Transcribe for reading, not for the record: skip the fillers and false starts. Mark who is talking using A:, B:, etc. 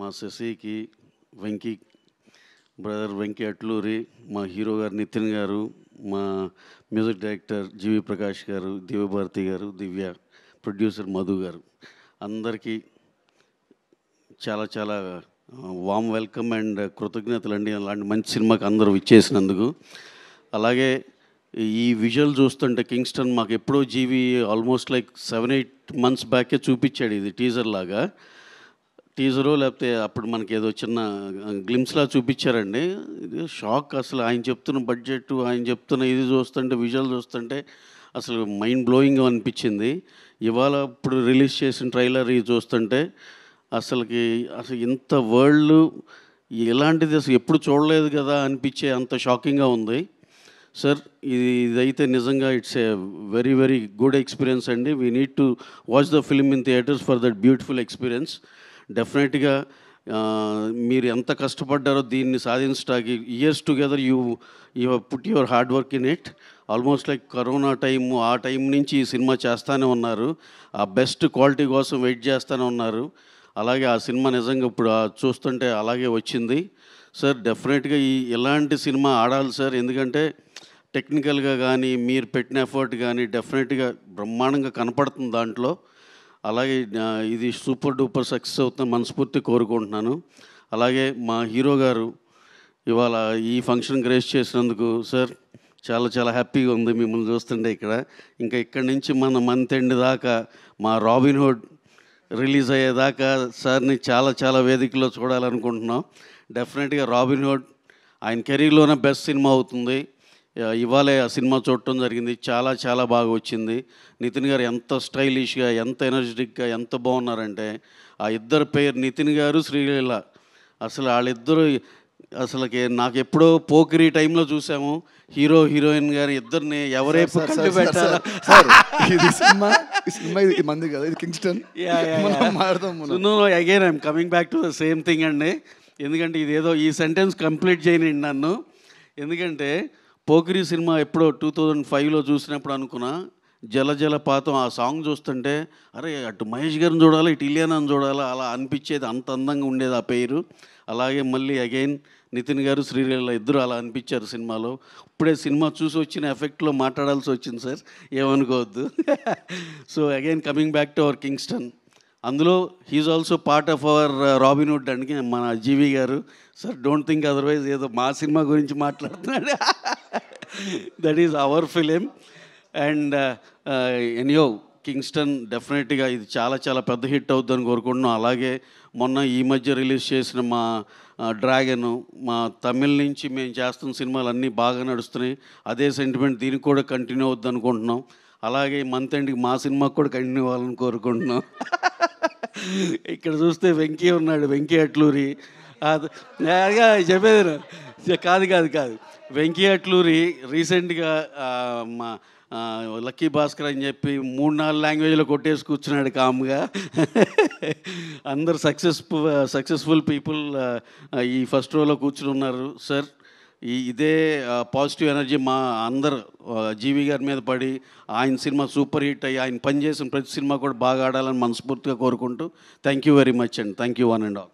A: మా శశికి, వెంకీ బ్రదర్ వెంకీ అట్లూరి, మా హీరో గారు నితిన్ గారు, మా మ్యూజిక్ డైరెక్టర్ జీవి ప్రకాష్ గారు, దివ్యభారతి గారు, దివ్య, ప్రొడ్యూసర్ మధు గారు, అందరికీ చాలా చాలా వామ్ వెల్కమ్ అండ్ కృతజ్ఞతలు అండి. అలాంటి మంచి సినిమాకి అందరూ ఇచ్చేసినందుకు. అలాగే ఈ విజువల్ చూస్తుంటే కింగ్స్టన్ మాకు ఎప్పుడో జీవి ఆల్మోస్ట్ లైక్ 7-8 months బ్యాకే చూపించాడు. ఇది టీజర్ లాగా, టీజరు లేకపోతే అప్పుడు మనకి ఏదో చిన్న గ్లిమ్స్లా చూపించారండి. ఇది షాక్ అసలు. ఆయన చెప్తున్న బడ్జెట్, ఆయన చెప్తున్న ఇది చూస్తుంటే, విజువల్ చూస్తుంటే అసలు మైండ్ బ్లోయింగ్ అనిపించింది. ఇవాళ ఇప్పుడు రిలీజ్ చేసిన ట్రైలర్ ఇది చూస్తుంటే అసలు ఇంత వరల్డ్ ఇలాంటిది అసలు ఎప్పుడు చూడలేదు కదా అనిపించే అంత షాకింగ్గా ఉంది సార్. ఇదైతే నిజంగా it's a very very good experience అండి. We need to watch the film in theatres for that beautiful experience. డెఫినెట్గా మీరు ఎంత కష్టపడ్డారో దీన్ని సాధించడానికి, years together you put your hard work in it. Almost like corona time, ఆ time నుంచి ఈ సినిమా చేస్తూనే ఉన్నారు. ఆ బెస్ట్ క్వాలిటీ కోసం వెయిట్ చేస్తూనే ఉన్నారు. అలాగే ఆ సినిమా నిజంగా ఇప్పుడు చూస్తుంటే అలాగే వచ్చింది సార్. డెఫినెట్గా ఇలాంటి సినిమా ఆడాలి సార్. ఎందుకంటే టెక్నికల్గా కానీ మీరు పెట్టిన ఎఫర్ట్ కానీ డెఫినెట్గా బ్రహ్మాండంగా కనపడుతుంది దాంట్లో. అలాగే ఇది సూపర్ డూపర్ సక్సెస్ అవుతుందని మనస్ఫూర్తి కోరుకుంటున్నాను. అలాగే మా హీరో గారు ఇవాళ ఈ ఫంక్షన్ గ్రేస్ చేసినందుకు సార్ చాలా చాలా హ్యాపీగా ఉంది మిమ్మల్ని చూస్తుంటే ఇక్కడ. ఇంకా ఇక్కడి నుంచి మన మంత్ ఎండ్ దాకా మా రాబిన్ హుడ్ రిలీజ్ అయ్యేదాకా సార్ని చాలా చాలా వేదికలో చూడాలనుకుంటున్నాం. డెఫినెట్గా రాబిన్ హుడ్ ఆయన కెరీర్లోనే బెస్ట్ సినిమా అవుతుంది. ఇవాళే ఆ సినిమా చూడటం జరిగింది. చాలా చాలా బాగా వచ్చింది. నితిన్ గారు ఎంత స్టైలిష్గా, ఎంత ఎనర్జెటిక్గా, ఎంత బాగున్నారంటే ఆ ఇద్దరు పేరు నితిన్ గారు, శ్రీలీల, అసలు వాళ్ళిద్దరూ అసలుకి నాకు ఎప్పుడో పోకిరి టైంలో చూసాము. హీరో హీరోయిన్ గారు ఇద్దరిని ఎవరైపు కట్టు పెట్టారు. Again I'm coming back to the same thing అండి. ఎందుకంటే ఇదేదో ఈ సెంటెన్స్ కంప్లీట్ చేయనండి నన్ను. ఎందుకంటే పోకిరి సినిమా ఎప్పుడో 2005లో చూసినప్పుడు అనుకున్నా, జల జలపాతం ఆ సాంగ్ చూస్తుంటే అరే అటు మహేష్ గారిని చూడాలి, ఇటు ఇలియానాని చూడాలి, అలా అనిపించేది. అంత అందంగా ఉండేది ఆ పేరు. అలాగే మళ్ళీ అగైన్ నితిన్ గారు, శ్రీలీల ఇద్దరు అలా అనిపించారు సినిమాలో. ఇప్పుడే సినిమా చూసి వచ్చిన ఎఫెక్ట్లో మాట్లాడాల్సి వచ్చింది సార్, ఏమనుకోవద్దు. So again coming back to our Kingston, అందులో he is also part of our Robin Hood అండి మన జీవి గారు. సార్ డోంట్ థింక్ అదర్వైజ్ ఏదో మా సినిమా గురించి మాట్లాడుతున్నాడు. That is our film. And ఎనియో కింగ్స్టన్ డెఫినెట్గా ఇది చాలా చాలా పెద్ద హిట్ అవుతుందని కోరుకుంటున్నాం. అలాగే మొన్న ఈ మధ్య రిలీజ్ చేసిన మా డ్రాగను, మా తమిళ్ నుంచి మేము చేస్తున్న సినిమాలు అన్నీ బాగా నడుస్తున్నాయి. అదే సెంటిమెంట్ దీనికి కూడా కంటిన్యూ అవుద్ది అనుకుంటున్నాం. అలాగే మంత్ ఎండ్కి మా సినిమాకి కూడా కంటిన్యూ అవ్వాలని కోరుకుంటున్నాం. ఇక్కడ చూస్తే వెంకీ ఉన్నాడు, వెంకీ అట్లూరి. చెప్పేది కాదు కాదు కాదు వెంకీ అట్లూరి రీసెంట్గా మా లక్కీ భాస్కర్ అని చెప్పి 3-4 లాంగ్వేజ్లో కొట్టేసి కూర్చున్నాడు కామ్గా. అందరు సక్సెస్ఫుల్ పీపుల్ ఈ ఫస్ట్ రోలో కూర్చుని ఉన్నారు సార్. ఇదే పాజిటివ్ ఎనర్జీ మా అందరు జీవి గారి మీద పడి ఆయన సినిమా సూపర్ హిట్ అయ్యి ఆయన పనిచేసిన ప్రతి సినిమా కూడా బాగా ఆడాలని మనస్ఫూర్తిగా కోరుకుంటూ థ్యాంక్ యూ వెరీ మచ్ అండి. Thank you one and all.